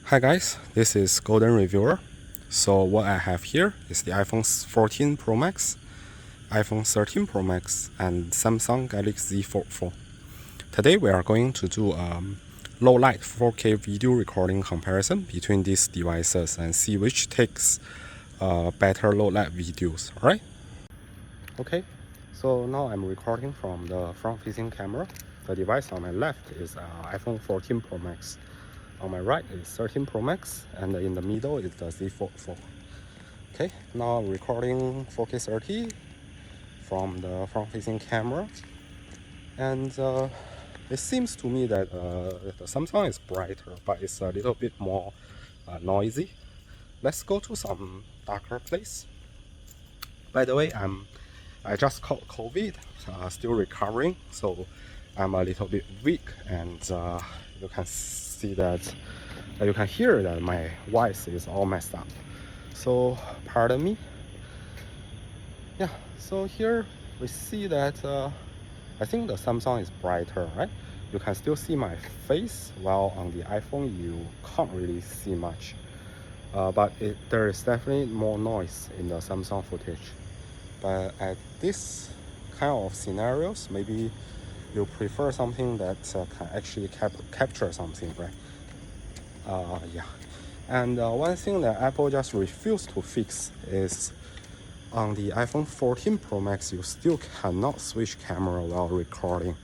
Hi guys, this is Golden Reviewer. So what I have here is the iPhone 14 Pro Max, iPhone 13 Pro Max, and Samsung Galaxy Fold 4. Today we are going to do a low light 4K video recording comparison between these devices and see which takes better low light videos. Alright? Okay, so now I'm recording from the front facing camera. The device on my left is iPhone 14 Pro Max. On my right is 13 Pro Max, and in the middle is the Z Fold 4. Okay, now I'm recording 4K 30 from the front-facing camera, and it seems to me that the Samsung is brighter, but it's a little bit more noisy. Let's go to some darker place. By the way, I just caught COVID, still recovering, so I'm a little bit weak, and you can see that you can hear that my voice is all messed up, so pardon me. Yeah, so here we see that I think the Samsung is brighter, right? You can still see my face, while on the iPhone you can't really see much, but there is definitely more noise in the Samsung footage. But at this kind of scenarios, maybe you prefer something that can actually capture something, right? Yeah. And one thing that Apple just refused to fix is on the iPhone 14 Pro Max, you still cannot switch camera while recording.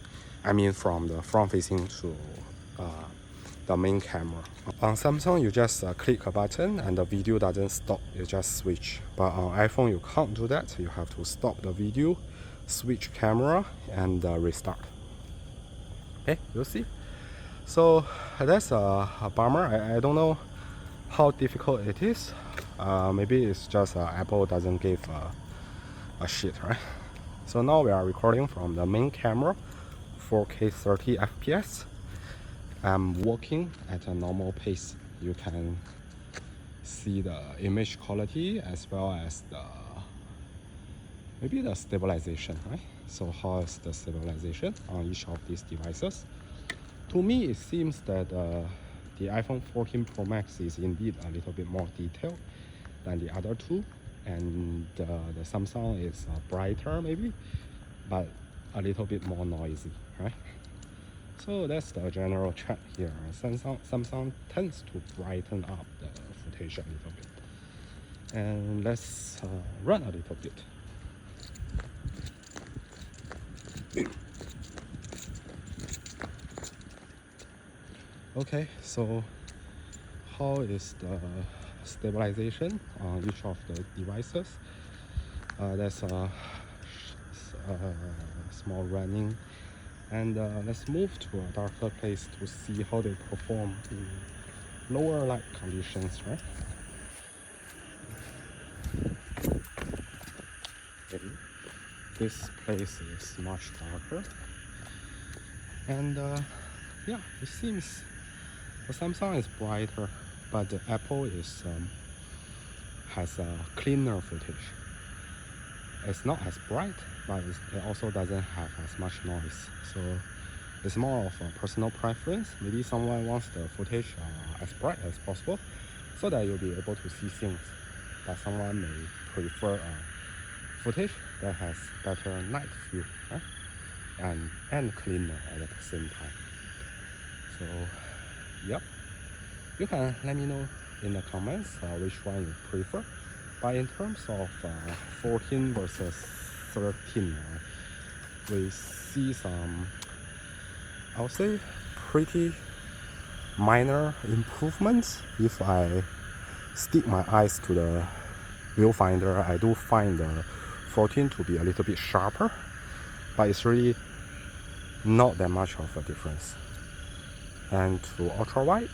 I mean, from the front facing to the main camera. On Samsung, you just click a button and the video doesn't stop, you just switch. But on iPhone, you can't do that. You have to stop the video, switch camera, and restart. Okay, you see? So that's a bummer. I don't know how difficult it is. Maybe it's just Apple doesn't give a shit, right? So now we are recording from the main camera, 4K 30 FPS. I'm walking at a normal pace. You can see the image quality as well as maybe the stabilization, right? So how is the stabilization on each of these devices? To me, it seems that the iPhone 14 Pro Max is indeed a little bit more detailed than the other two, and the Samsung is brighter maybe, but a little bit more noisy, right? So that's the general trend here. Samsung tends to brighten up the footage a little bit. And let's run a little bit. Okay, so how is the stabilization on each of the devices? That's a small running, and let's move to a darker place to see how they perform in lower light conditions, right? Okay. This place is much darker, and yeah, it seems the Samsung is brighter, but the Apple is has a cleaner footage. It's not as bright, but it also doesn't have as much noise. So it's more of a personal preference. Maybe someone wants the footage as bright as possible so that you'll be able to see things. But someone may prefer footage that has better night view, right? And cleaner at the same time. So, yep. You can let me know in the comments which one you prefer. But in terms of 14 versus 13, we see some, I would say, pretty minor improvements. If I stick my eyes to the viewfinder, I do find the 14 to be a little bit sharper, but it's really not that much of a difference. And to ultra wide,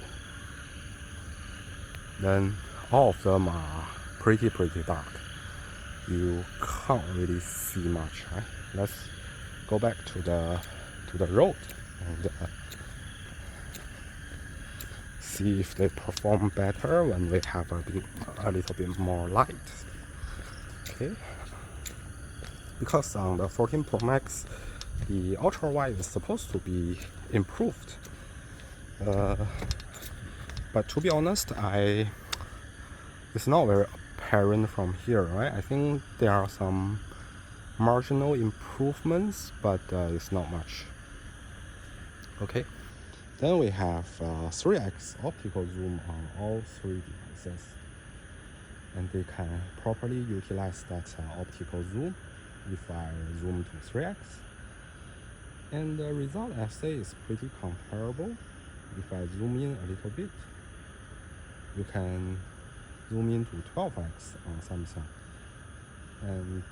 then all of them are pretty dark. You can't really see much, right? Let's go back to the road and see if they perform better when we have a little bit more light. Okay, because on the 14 Pro Max, the ultra wide is supposed to be improved. But to be honest, it's not very apparent from here, right? I think there are some marginal improvements, but it's not much. Okay, then we have 3x optical zoom on all three devices, and they can properly utilize that optical zoom if I zoom to 3x. And the result I say is pretty comparable. If I zoom in a little bit, you can zoom in to 12x on Samsung. And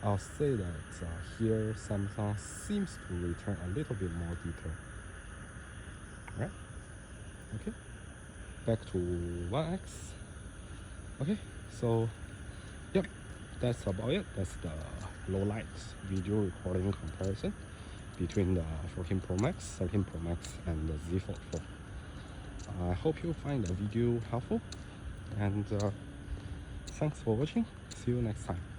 I'll say that here Samsung seems to return a little bit more detail. Right? Okay. Back to 1x. Okay, so yep, that's about it. That's the low light video recording comparison between the 14 Pro Max, 13 Pro Max, and the Z Fold 4. I hope you find the video helpful, and thanks for watching. See you next time.